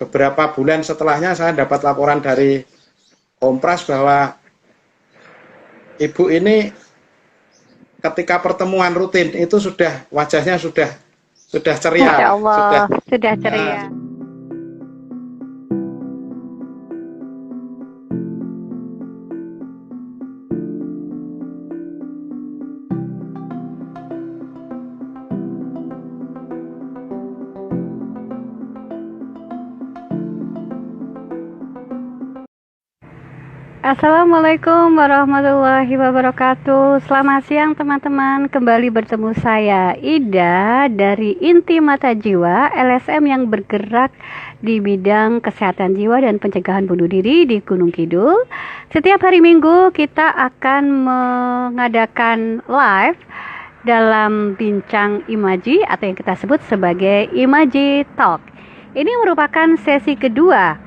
beberapa bulan setelahnya saya dapat laporan dari Om Pras bahwa ibu ini ketika pertemuan rutin itu sudah wajahnya sudah ceria. Masya Allah, sudah ceria. Assalamualaikum warahmatullahi wabarakatuh. Selamat siang teman-teman. Kembali bertemu saya Ida dari Inti Mata Jiwa LSM yang bergerak di bidang kesehatan jiwa dan pencegahan bunuh diri di Gunung Kidul. Setiap hari Minggu kita akan mengadakan live dalam bincang imaji atau yang kita sebut sebagai Imaji Talk. Ini merupakan sesi kedua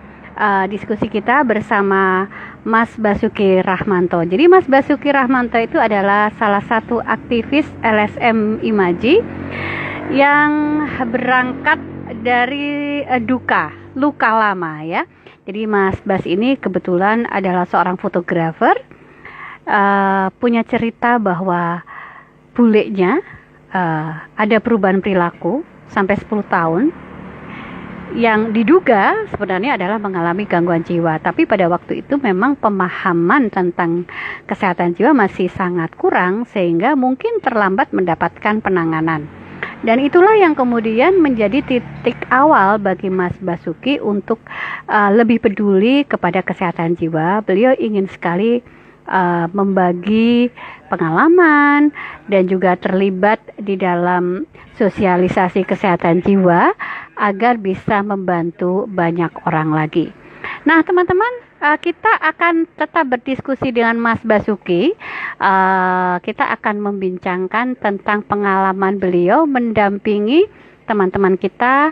diskusi kita bersama Mas Basuki Rahmanto. Jadi Mas Basuki Rahmanto itu adalah salah satu aktivis LSM Imaji yang berangkat dari luka lama ya. Jadi Mas Bas ini kebetulan adalah seorang fotografer, punya cerita bahwa bulenya ada perubahan perilaku sampai 10 tahun yang diduga sebenarnya adalah mengalami gangguan jiwa. Tapi pada waktu itu memang pemahaman tentang kesehatan jiwa masih sangat kurang sehingga mungkin terlambat mendapatkan penanganan. Dan itulah yang kemudian menjadi titik awal bagi Mas Basuki untuk lebih peduli kepada kesehatan jiwa. Beliau ingin sekali membagi pengalaman dan juga terlibat di dalam sosialisasi kesehatan jiwa agar bisa membantu banyak orang lagi. Nah teman-teman, kita akan tetap berdiskusi dengan Mas Basuki. Kita akan membincangkan tentang pengalaman beliau mendampingi teman-teman kita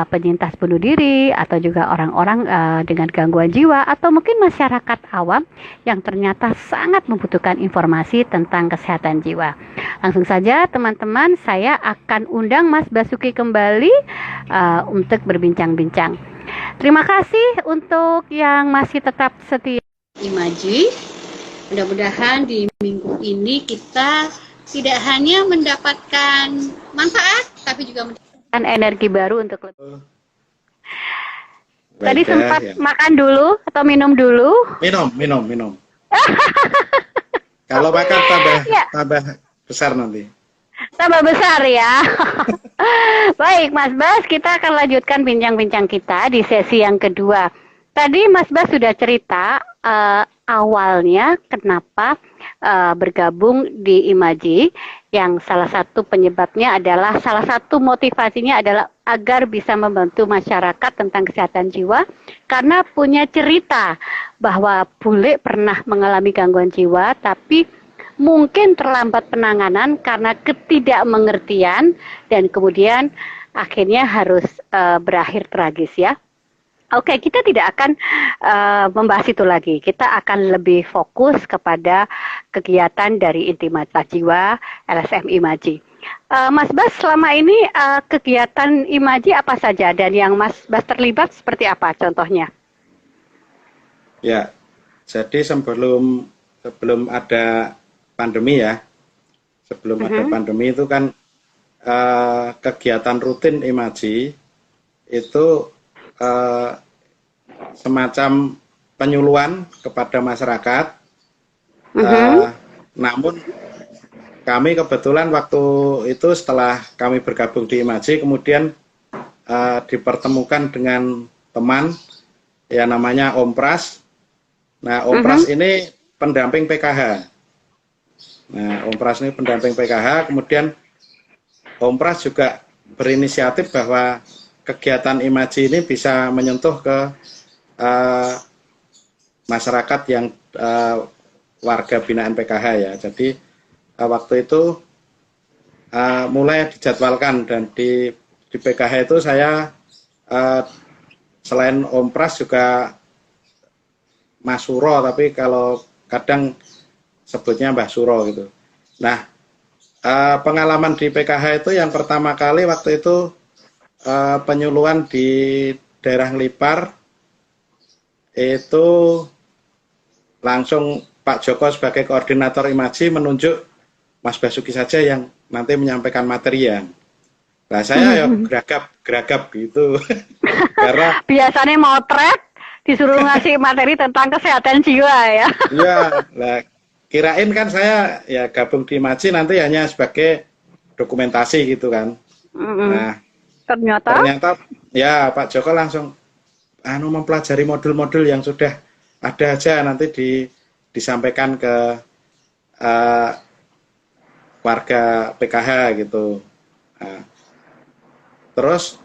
penyintas bunuh diri atau juga orang-orang dengan gangguan jiwa atau mungkin masyarakat awam yang ternyata sangat membutuhkan informasi tentang kesehatan jiwa. Langsung saja teman-teman, saya akan undang Mas Basuki kembali untuk berbincang-bincang. Terima kasih untuk yang masih tetap setia Imaji. Mudah-mudahan di minggu ini kita tidak hanya mendapatkan manfaat tapi juga energi baru untuk lebih. Tadi sempat makan dulu atau minum dulu? Minum. Kalau makan tambah besar nanti. Tambah besar ya. Baik Mas Bas, kita akan lanjutkan bincang-bincang kita di sesi yang kedua. Tadi Mas Bas sudah cerita awalnya kenapa bergabung di Imaji, yang salah satu penyebabnya adalah, salah satu motivasinya adalah agar bisa membantu masyarakat tentang kesehatan jiwa karena punya cerita bahwa bule pernah mengalami gangguan jiwa tapi mungkin terlambat penanganan karena ketidakmengertian dan kemudian akhirnya harus berakhir tragis ya. Oke, kita tidak akan membahas itu lagi. Kita akan lebih fokus kepada kegiatan dari Inti Mata Jiwa LSM Imaji. Mas Bas, selama ini kegiatan Imaji apa saja dan yang Mas Bas terlibat seperti apa contohnya? Ya, jadi sebelum ada pandemi ya, ada pandemi itu kan kegiatan rutin Imaji itu semacam penyuluhan kepada masyarakat. Namun kami kebetulan waktu itu setelah kami bergabung di Imaji kemudian dipertemukan dengan teman ya namanya Om Pras. Nah Om Pras ini pendamping PKH. Nah Om Pras ini pendamping PKH, kemudian Om Pras juga berinisiatif bahwa kegiatan Imaji ini bisa menyentuh ke masyarakat yang warga binaan PKH ya. Jadi waktu itu mulai dijadwalkan dan di PKH itu saya selain Om Pras juga Mas Suro, tapi kalau kadang sebutnya Mbah Suro gitu. Nah pengalaman di PKH itu yang pertama kali waktu itu penyuluhan di daerah Ngelipar itu langsung Pak Joko sebagai koordinator imaji menunjuk Mas Basuki saja yang nanti menyampaikan materi ya. Nah saya ya geragap gitu. Karena biasanya motret disuruh ngasih materi tentang kesehatan jiwa ya. iya, lah kirain kan saya ya gabung di imaji nanti hanya sebagai dokumentasi gitu kan. Nah ternyata ya Pak Joko langsung mempelajari modul-modul yang sudah ada aja nanti disampaikan ke warga PKH gitu. Nah, terus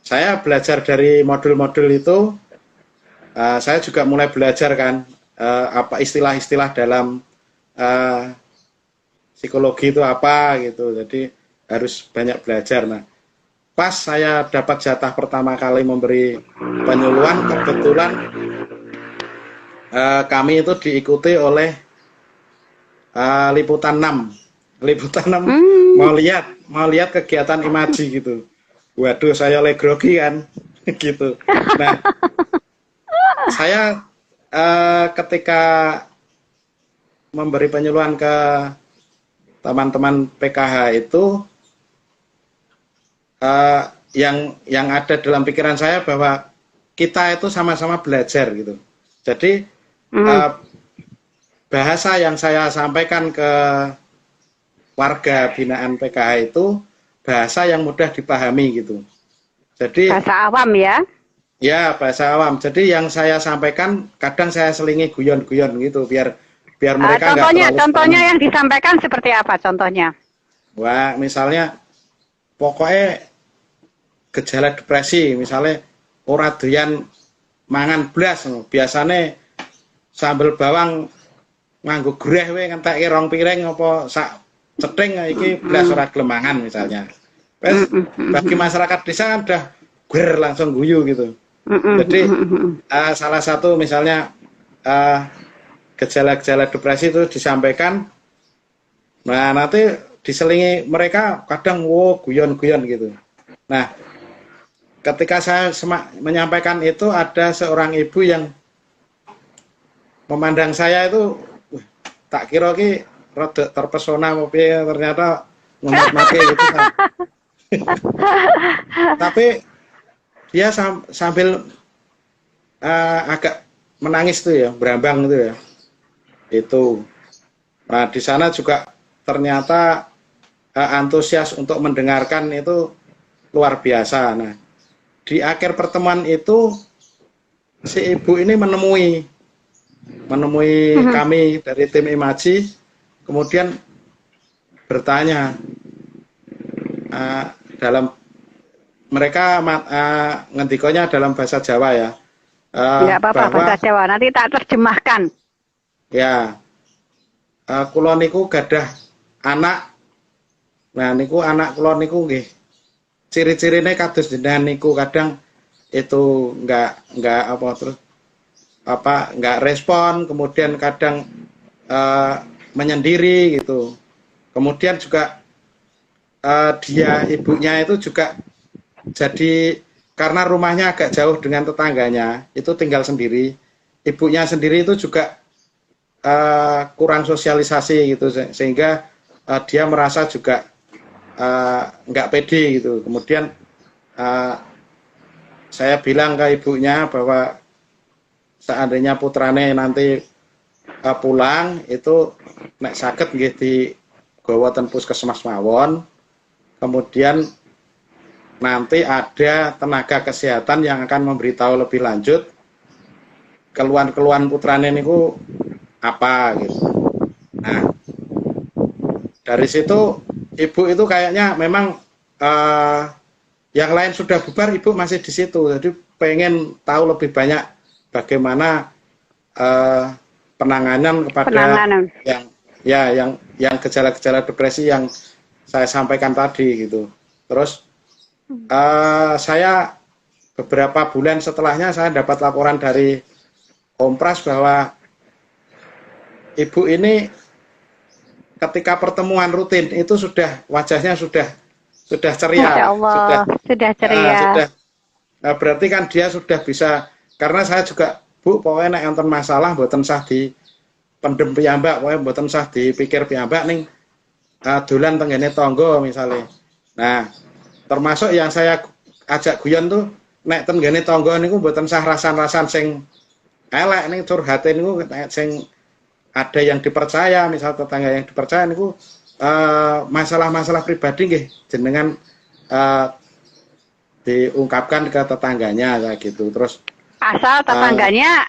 saya belajar dari modul-modul itu, saya juga mulai belajar kan apa istilah-istilah dalam psikologi itu apa gitu. Jadi harus banyak belajar. Nah, pas saya dapat jatah pertama kali memberi penyuluhan, kebetulan kami itu diikuti oleh Liputan 6. Liputan 6 mau lihat kegiatan imaji gitu. Waduh, saya grogi kan gitu. Nah, saya ketika memberi penyuluhan ke teman-teman PKH itu yang ada dalam pikiran saya bahwa kita itu sama-sama belajar gitu. Jadi bahasa yang saya sampaikan ke warga binaan PKH itu bahasa yang mudah dipahami gitu. Jadi bahasa awam ya? Ya, bahasa awam. Jadi yang saya sampaikan kadang saya selingi guyon-guyon gitu biar mereka nggak terlalu contohnya yang disampaikan seperti apa contohnya? Wah, misalnya pokoknya gejala depresi, misalnya ora doyan mangan blas, biasanya sambel bawang nganggo greh we ngentekke rong piring apa sak cething iki blas ora gelem mangan misalnya. Wes bagi masyarakat desa kan udah ger langsung guyu gitu. Jadi salah satu misalnya gejala-gejala depresi itu disampaikan, nah nanti diselingi mereka kadang guyon-guyon gitu. Nah ketika saya menyampaikan itu ada seorang ibu yang memandang saya itu tak kira ki rada terpesona tapi ternyata ngomong-ngomong gitu kan. Tapi dia sambil agak menangis tuh ya, berambang tuh ya. Itu. Nah, di sana juga ternyata antusias untuk mendengarkan itu luar biasa. Nah, di akhir pertemuan itu si ibu ini menemui kami dari tim imaji, kemudian bertanya dalam mereka ngendikonya dalam bahasa Jawa ya. Tidak apa-apa bahasa Jawa, nanti tak terjemahkan. Ya, kula niku gadah anak. Nah niku anak kula niku nggih. Ciri-cirine kados jenengan niku kadang itu enggak respon, kemudian kadang menyendiri gitu. Kemudian juga ibunya itu juga jadi karena rumahnya agak jauh dengan tetangganya, itu tinggal sendiri. Ibunya sendiri itu juga kurang sosialisasi gitu, sehingga dia merasa juga nggak pede gitu. Kemudian saya bilang ke ibunya bahwa seandainya putrane nanti pulang itu nek saged nggih digawa ten puskesmas mawon. Kemudian nanti ada tenaga kesehatan yang akan memberitahu lebih lanjut keluhan-keluhan putrane niku apa gitu. Nah, dari situ ibu itu kayaknya memang yang lain sudah bubar, ibu masih di situ. Jadi pengen tahu lebih banyak bagaimana penanganan kepada yang gejala-gejala depresi yang saya sampaikan tadi gitu. Terus saya beberapa bulan setelahnya saya dapat laporan dari Om Pras bahwa ibu ini ketika pertemuan rutin itu sudah wajahnya sudah ceria. Masya Allah, sudah ceria. berarti kan dia sudah bisa, karena saya juga Bu pokoknya nek enten masalah mboten sah di pendem piyambak, pokoknya mboten sah dipikir piyambak ning dolan tenggene tangga misalnya. Nah, termasuk yang saya ajak guyon tuh nek tenggene tangga niku mboten sah rasan-rasan sing elek ning curhate niku sing ada yang dipercaya, misal tetangga yang dipercaya niku masalah-masalah pribadi nggih jenengan diungkapkan ke tetangganya kayak gitu. Terus asal tetangganya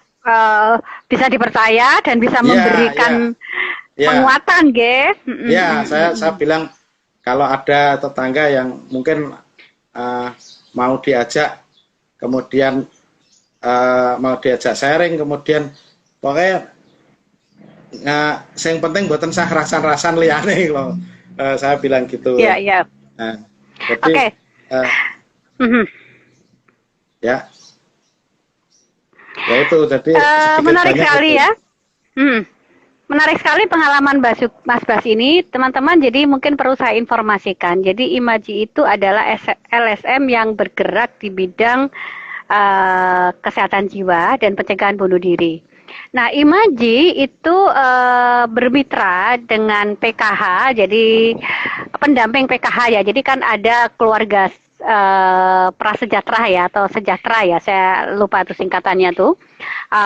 bisa dipercaya dan bisa memberikan penguatan, guys. Ya, saya bilang kalau ada tetangga yang mungkin mau diajak, kemudian mau diajak sharing, kemudian pokoknya yang penting buatan sah rasan-rasan liyane loh. Saya bilang gitu. Iya, iya. Nah, jadi ya. Ya itu jadi menarik sekali ya. Menarik sekali pengalaman Mas Bas ini, teman-teman. Jadi mungkin perlu saya informasikan. Jadi Imaji itu adalah LSM yang bergerak di bidang kesehatan jiwa dan pencegahan bunuh diri. Nah, Imaji itu bermitra dengan PKH, jadi pendamping PKH ya. Jadi kan ada keluarga prasejahtera ya atau sejahtera ya, saya lupa tuh singkatannya tuh.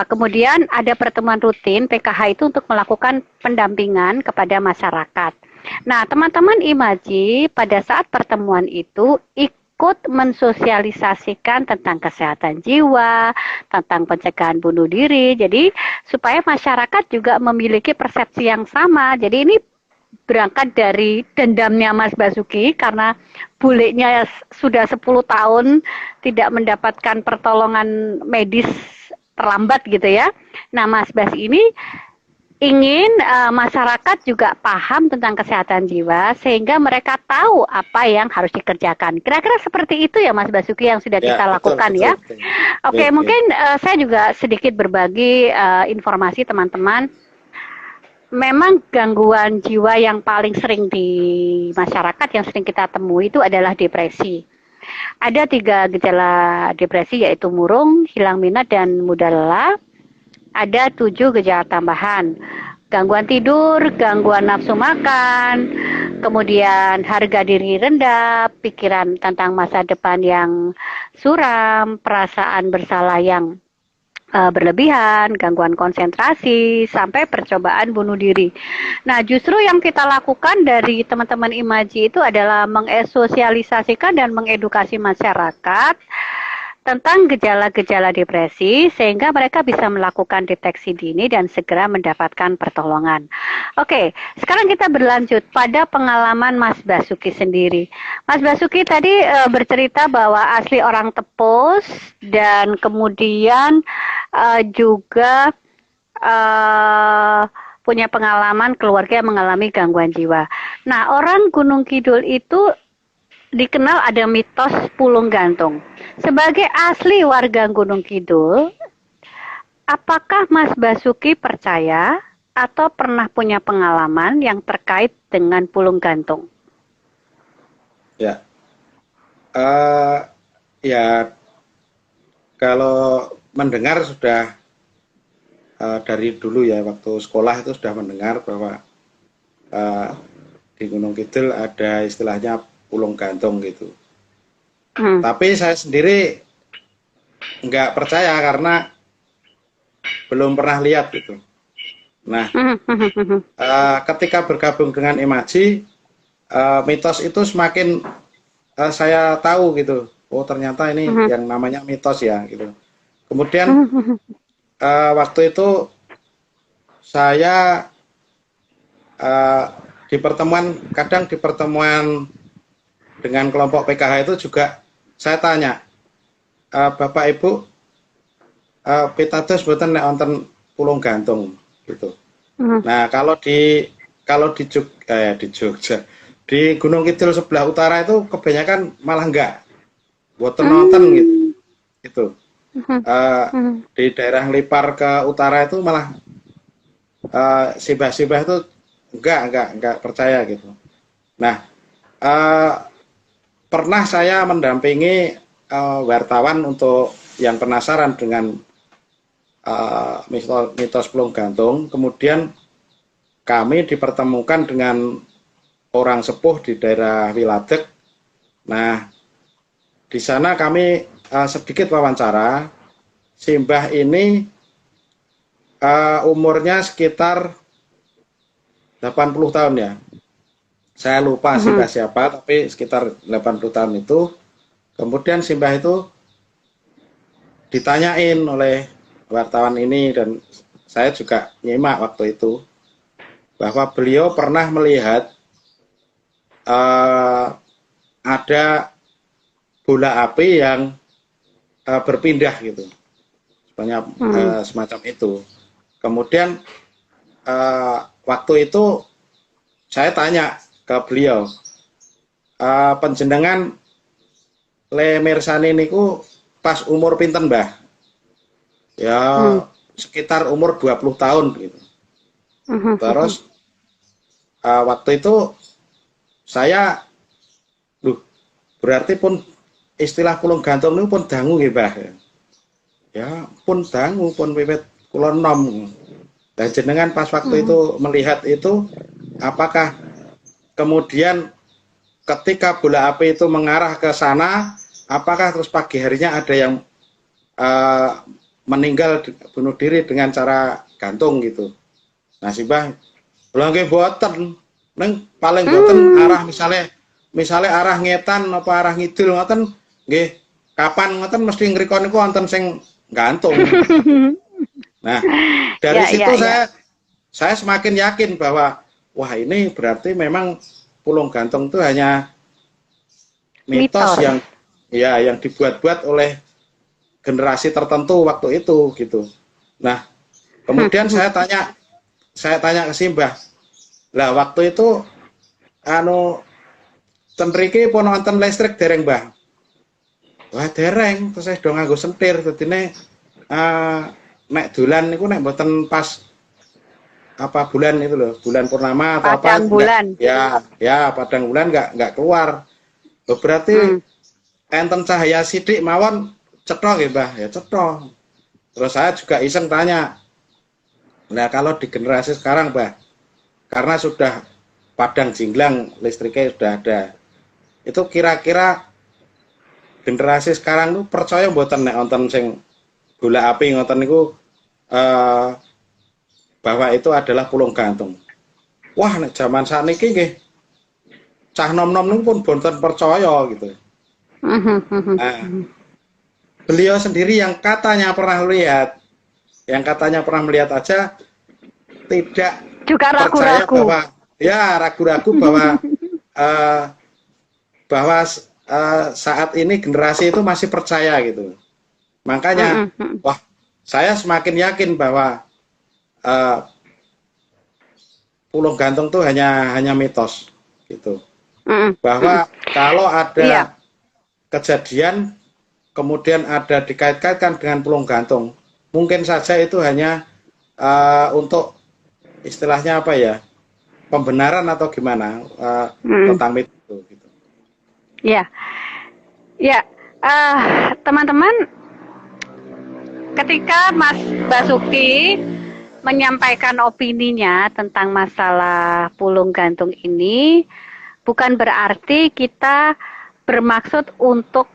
Kemudian ada pertemuan rutin PKH itu untuk melakukan pendampingan kepada masyarakat. Nah, teman-teman Imaji pada saat pertemuan itu ikut mensosialisasikan tentang kesehatan jiwa, tentang pencegahan bunuh diri. Jadi supaya masyarakat juga memiliki persepsi yang sama. Jadi ini berangkat dari dendamnya Mas Basuki karena bulenya sudah 10 tahun tidak mendapatkan pertolongan medis, terlambat gitu ya. Nah, Mas Bas ini ingin masyarakat juga paham tentang kesehatan jiwa sehingga mereka tahu apa yang harus dikerjakan. Kira-kira seperti itu ya Mas Basuki yang sudah kita lakukan ya. Oke, mungkin saya juga sedikit berbagi informasi teman-teman. Memang gangguan jiwa yang paling sering di masyarakat yang sering kita temui itu adalah depresi. Ada 3 gejala depresi yaitu murung, hilang minat, dan mudah lelah. Ada 7 gejala tambahan. Gangguan tidur, gangguan nafsu makan, kemudian harga diri rendah, pikiran tentang masa depan yang suram, perasaan bersalah yang berlebihan, gangguan konsentrasi, sampai percobaan bunuh diri. Nah, justru yang kita lakukan dari teman-teman Imaji itu adalah mengesosialisasikan dan mengedukasi masyarakat tentang gejala-gejala depresi sehingga mereka bisa melakukan deteksi dini dan segera mendapatkan pertolongan. Oke, sekarang kita berlanjut pada pengalaman Mas Basuki sendiri. Mas Basuki tadi bercerita bahwa asli orang Tepus dan kemudian juga punya pengalaman keluarga yang mengalami gangguan jiwa. Nah, orang Gunung Kidul itu dikenal ada mitos pulung gantung. Sebagai asli warga Gunung Kidul, apakah Mas Basuki percaya atau pernah punya pengalaman yang terkait dengan pulung gantung? Ya, ya kalau mendengar sudah dari dulu ya, waktu sekolah itu sudah mendengar bahwa di Gunung Kidul ada istilahnya pulung gantung gitu. Tapi saya sendiri nggak percaya karena belum pernah lihat gitu. Nah, ketika bergabung dengan Imaji, mitos itu semakin saya tahu gitu. Oh, ternyata ini yang namanya mitos ya gitu. Kemudian waktu itu saya di pertemuan dengan kelompok PKH itu juga saya tanya, Bapak Ibu, pitados boten nek wonten pulung gantung gitu. Nah, kalau di Jogja, di Gunung Kidul sebelah utara itu kebanyakan malah enggak, boten nonton gitu. Gitu. Di daerah Lipar ke utara itu malah sibah-sibah itu enggak percaya gitu. Nah, pernah saya mendampingi wartawan untuk yang penasaran dengan mitos Pulung Gantung, kemudian kami dipertemukan dengan orang sepuh di daerah Wiladeg. Nah, di sana kami sedikit wawancara. Simbah ini umurnya sekitar 80 tahun ya. Saya lupa Simbah siapa, tapi sekitar 80 tahun itu. Kemudian Simbah itu ditanyain oleh wartawan ini, dan saya juga nyimak waktu itu, bahwa beliau pernah melihat ada bola api yang berpindah gitu, banyak semacam itu. Kemudian waktu itu saya tanya ke beliau, panjenengan le mirsani niku pas umur pinten Mbah? Ya sekitar umur 20 tahun gitu. Terus waktu itu saya, berarti pun istilah Pulung Gantung ini pun dangu nggih Mbah. Ya pun dangu, pun wiwit kula nom. Dan jenengan pas waktu itu melihat itu, apakah kemudian ketika bola api itu mengarah ke sana, apakah terus pagi harinya ada yang meninggal bunuh diri dengan cara gantung gitu? Nah Simbah bilang nggih boten, neng paling boten arah misalnya arah ngetan apa arah ngidul ngoten nggih, kapan ngoten mesti ngrikon niku wonten sing gantung. Nah, dari situ saya semakin yakin bahwa wah ini berarti memang Pulung Gantung itu hanya mitos yang dibuat-buat oleh generasi tertentu waktu itu gitu. Nah, kemudian saya tanya ke Simbah, lah waktu itu ten mriki pun wonten listrik dereng Mbah? Wah dereng, terus saya do nganggo sentir, dadine nek dolan niku nek mboten pas apa bulan itu loh, bulan purnama atau padang apa bulan. ya padang bulan nggak keluar. Loh, berarti enten cahaya sidik mawon cetha nggih Mbah? Ya cetha. Terus saya juga iseng tanya, nah kalau di generasi sekarang Mbah, karena sudah padang jinglang listriknya sudah ada, itu kira-kira generasi sekarang tuh percaya mboten nek wonten sing bola api ngoten niku bahwa itu adalah Pulung Gantung? Wah nek zaman sakniki nggih cah nom-nom niku pun boten percaya gitu. Nah, beliau sendiri yang katanya pernah melihat aja tidak juga percaya ragu-ragu. ragu-ragu bahwa saat ini generasi itu masih percaya gitu. Makanya wah saya semakin yakin bahwa Pulung Gantung itu hanya mitos gitu. Bahwa kalau ada kejadian kemudian ada dikait-kaitkan dengan Pulung Gantung, mungkin saja itu hanya untuk istilahnya apa ya, pembenaran atau gimana tentang mitos itu gitu. Ya, teman-teman, ketika Mas Basuki menyampaikan opininya tentang masalah Pulung Gantung ini, bukan berarti kita bermaksud untuk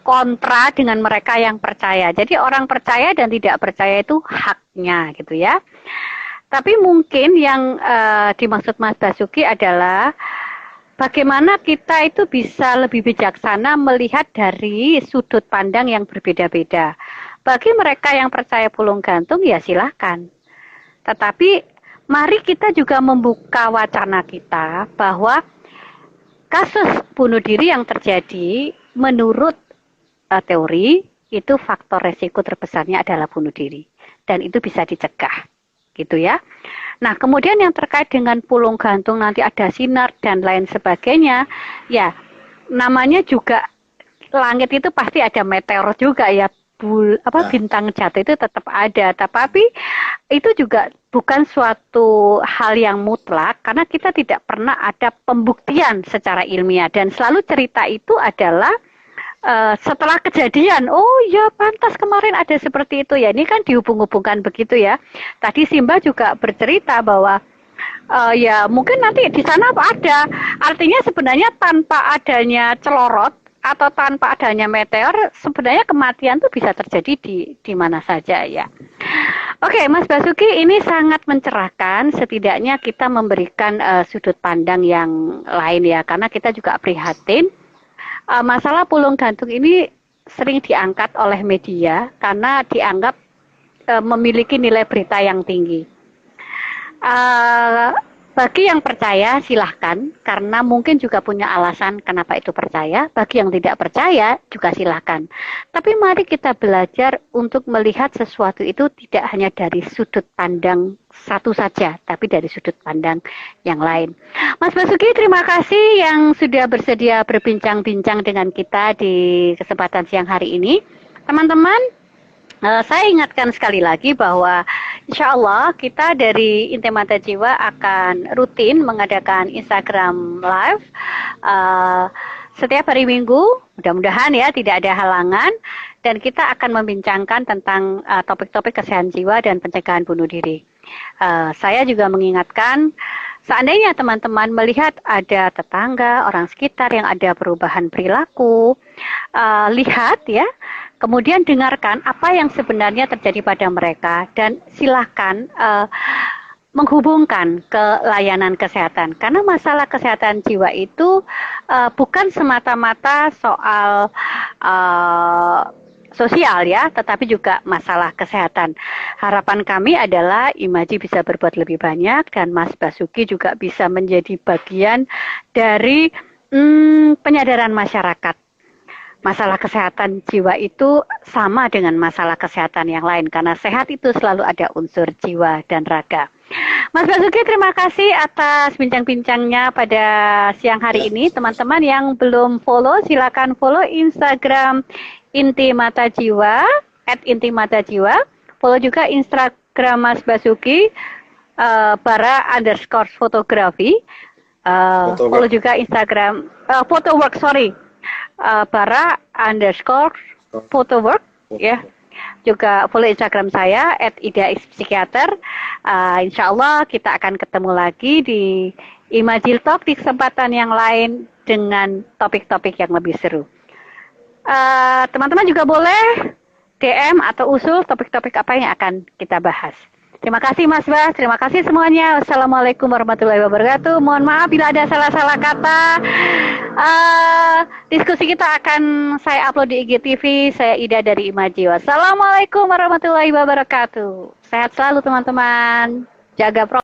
kontra dengan mereka yang percaya. Jadi orang percaya dan tidak percaya itu haknya gitu ya. Tapi mungkin yang dimaksud Mas Basuki adalah bagaimana kita itu bisa lebih bijaksana melihat dari sudut pandang yang berbeda-beda. Bagi mereka yang percaya Pulung Gantung ya silahkan. Tetapi mari kita juga membuka wacana kita bahwa kasus bunuh diri yang terjadi menurut teori itu faktor resiko terbesarnya adalah bunuh diri. Dan itu bisa dicegah. Gitu ya. Nah, kemudian yang terkait dengan Pulung Gantung nanti ada sinar dan lain sebagainya, ya namanya juga langit itu pasti ada meteor juga ya, bintang jatuh itu tetap ada, tapi itu juga bukan suatu hal yang mutlak karena kita tidak pernah ada pembuktian secara ilmiah dan selalu cerita itu adalah setelah kejadian, oh ya pantas kemarin ada seperti itu ya. Ini kan dihubung-hubungkan begitu ya. Tadi Simba juga bercerita bahwa ya mungkin nanti di sana ada. Artinya sebenarnya tanpa adanya celorot atau tanpa adanya meteor, sebenarnya kematian itu bisa terjadi di mana saja ya. Oke, Mas Basuki, ini sangat mencerahkan. Setidaknya kita memberikan sudut pandang yang lain ya, karena kita juga prihatin. Masalah pulung gantung ini sering diangkat oleh media karena dianggap memiliki nilai berita yang tinggi. Bagi yang percaya silahkan, karena mungkin juga punya alasan kenapa itu percaya. Bagi yang tidak percaya juga silahkan. Tapi mari kita belajar untuk melihat sesuatu itu tidak hanya dari sudut pandang satu saja, tapi dari sudut pandang yang lain. Mas Basuki, terima kasih yang sudah bersedia berbincang-bincang dengan kita di kesempatan siang hari ini. Teman-teman, saya ingatkan sekali lagi bahwa insya Allah kita dari Inti Mata Jiwa akan rutin mengadakan Instagram Live setiap hari Minggu, mudah-mudahan ya tidak ada halangan, dan kita akan membincangkan tentang topik-topik kesehatan jiwa dan pencegahan bunuh diri. Saya juga mengingatkan, seandainya teman-teman melihat ada tetangga, orang sekitar yang ada perubahan perilaku, lihat ya, kemudian dengarkan apa yang sebenarnya terjadi pada mereka dan silahkan menghubungkan ke layanan kesehatan. Karena masalah kesehatan jiwa itu bukan semata-mata soal sosial ya, tetapi juga masalah kesehatan. Harapan kami adalah Imaji bisa berbuat lebih banyak dan Mas Basuki juga bisa menjadi bagian dari penyadaran masyarakat. Masalah kesehatan jiwa itu sama dengan masalah kesehatan yang lain, karena sehat itu selalu ada unsur jiwa dan raga. Mas Basuki, terima kasih atas bincang-bincangnya pada siang hari ini. Teman-teman yang belum follow, silakan follow Instagram Inti Mata Jiwa, @intimatajiwa. Follow juga Instagram Mas Basuki, bara_fotografi. Follow juga Instagram Photowork, bara_photowork ya. Juga follow Instagram saya @ida_psikiater. Insya Allah kita akan ketemu lagi di Imajil Talk di kesempatan yang lain dengan topik-topik yang lebih seru. Teman-teman juga boleh DM atau usul topik-topik apa yang akan kita bahas. Terima kasih Mas Bas, terima kasih semuanya. Wassalamualaikum warahmatullahi wabarakatuh. Mohon maaf bila ada salah-salah kata. Diskusi kita akan saya upload di IGTV. Saya Ida dari Imaji. Wassalamualaikum warahmatullahi wabarakatuh. Sehat selalu teman-teman. Jaga prokes.